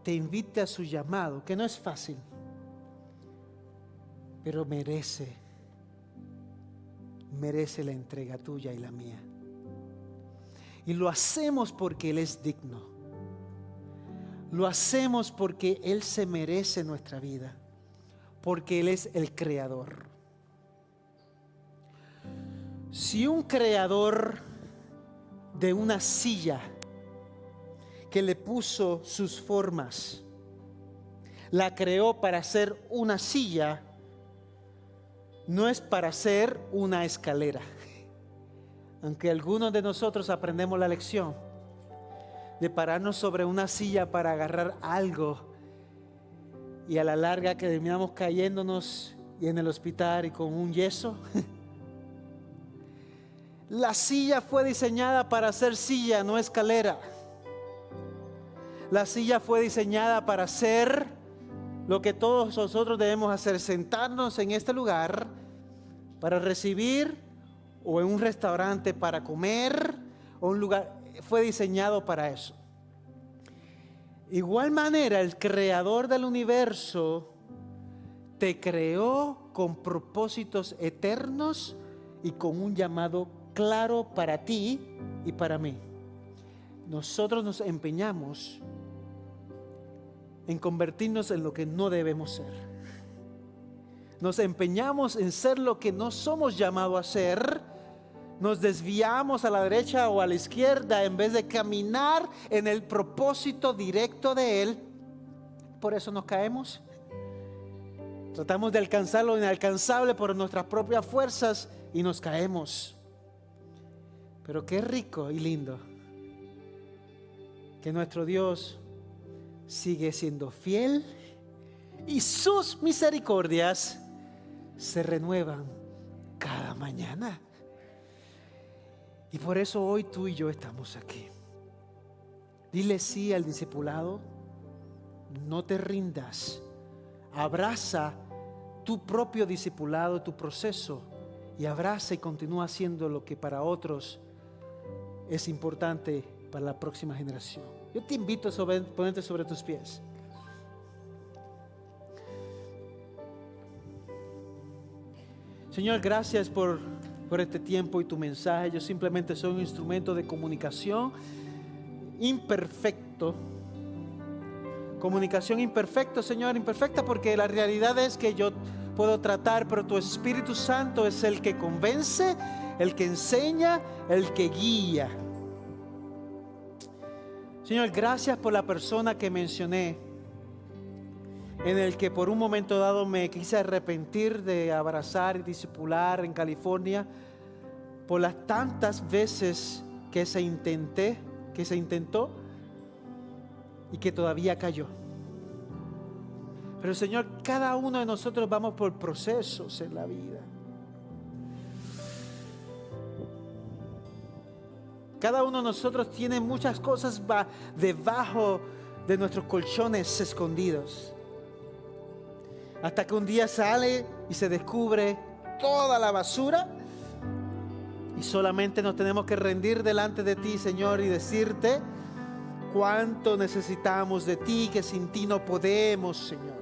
te invite a su llamado, que no es fácil, pero merece la entrega tuya y la mía. Y lo hacemos porque Él es digno. Lo hacemos porque Él se merece nuestra vida, porque Él es el creador. Si un creador de una silla que le puso sus formas, la creó para ser una silla, no es para ser una escalera. Aunque algunos de nosotros aprendemos la lección de pararnos sobre una silla para agarrar algo, y a la larga que terminamos cayéndonos y en el hospital y con un yeso. La silla fue diseñada para ser silla, no escalera. La silla fue diseñada para ser lo que todos nosotros debemos hacer: sentarnos en este lugar para recibir, o en un restaurante para comer, o un lugar. Fue diseñado para eso. Igual manera, el creador del universo te creó con propósitos eternos y con un llamado claro para ti y para mí. Nosotros nos empeñamos en convertirnos en lo que no debemos ser. Nos empeñamos en ser lo que no somos llamados a ser. Nos desviamos a la derecha o a la izquierda en vez de caminar en el propósito directo de Él. Por eso nos caemos. Tratamos de alcanzar lo inalcanzable por nuestras propias fuerzas y nos caemos. Pero qué rico y lindo que nuestro Dios sigue siendo fiel y sus misericordias se renuevan cada mañana. Y por eso hoy tú y yo estamos aquí. Dile sí al discipulado. No te rindas. Abraza tu propio discipulado, tu proceso, y abraza y continúa haciendo lo que para otros es importante para la próxima generación. Yo te invito a ponerte sobre tus pies. Señor, gracias por este tiempo y tu mensaje. Yo simplemente soy un instrumento de comunicación imperfecto. Comunicación imperfecta, Señor, imperfecta, porque la realidad es que yo puedo tratar, pero tu Espíritu Santo es el que convence, el que enseña, el que guía. Señor, gracias por la persona que mencioné, en el que por un momento dado me quise arrepentir de abrazar y discipular en California, por las tantas veces que se intentó y que todavía cayó. Pero Señor, cada uno de nosotros vamos por procesos en la vida. Cada uno de nosotros tiene muchas cosas debajo de nuestros colchones escondidos. Hasta que un día sale y se descubre toda la basura. Y solamente nos tenemos que rendir delante de ti, Señor, y decirte cuánto necesitamos de ti, que sin ti no podemos, Señor.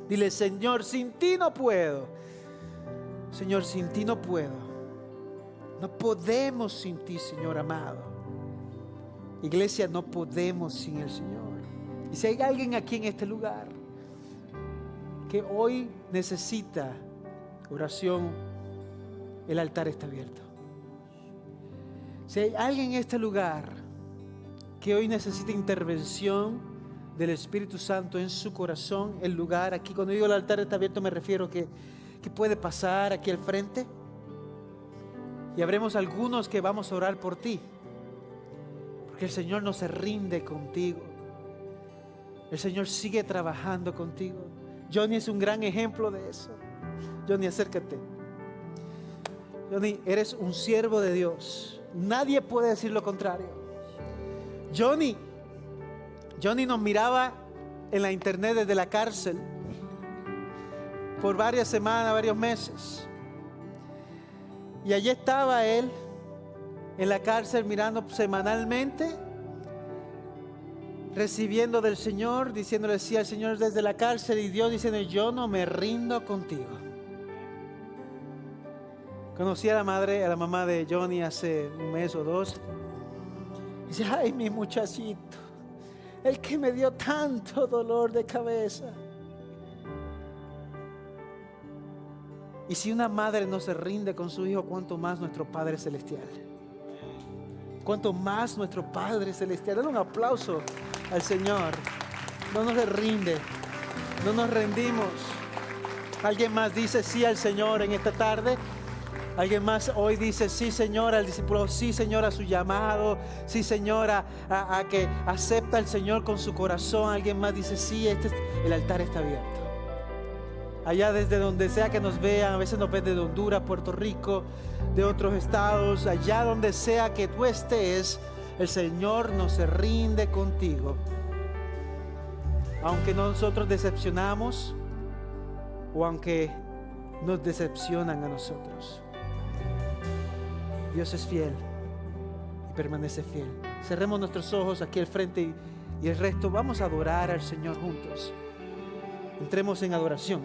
Dile: Señor, sin ti no puedo. Señor, sin ti no puedo. No podemos sin ti, Señor amado. Iglesia, no podemos sin el Señor. Y si hay alguien aquí en este lugar que hoy necesita oración, el altar está abierto. Si hay alguien en este lugar que hoy necesita intervención del Espíritu Santo en su corazón, el lugar aquí, cuando digo el altar está abierto, me refiero que puede pasar aquí al frente. Y habremos algunos que vamos a orar por ti, porque el Señor no se rinde contigo. El Señor sigue trabajando contigo. Johnny es un gran ejemplo de eso. Johnny, acércate. Johnny, eres un siervo de Dios. Nadie puede decir lo contrario. Johnny nos miraba en la internet desde la cárcel por varias semanas, varios meses. Y allí estaba él en la cárcel mirando semanalmente, recibiendo del Señor, diciéndole sí al Señor desde la cárcel, y Dios diciendo: yo no me rindo contigo. Conocí a la mamá de Johnny hace un mes o dos. Y dice: ay, mi muchachito, el que me dio tanto dolor de cabeza. Y si una madre no se rinde con su hijo, ¿cuánto más nuestro Padre Celestial? ¿Cuánto más nuestro Padre Celestial? Dale un aplauso al Señor. No nos rinde, no nos rendimos. ¿Alguien más dice sí al Señor en esta tarde? ¿Alguien más hoy dice sí, Señor, al discípulo? Sí, Señor, a su llamado. Sí, Señor, a que acepta al Señor con su corazón. ¿Alguien más dice sí? El altar está abierto. Allá desde donde sea que nos vean, a veces nos ven de Honduras, Puerto Rico, de otros estados, allá donde sea que tú estés, el Señor no se rinde contigo. Aunque nosotros decepcionamos o aunque nos decepcionan a nosotros, Dios es fiel y permanece fiel. Cerremos nuestros ojos aquí al frente y el resto vamos a adorar al Señor juntos. Entremos en adoración.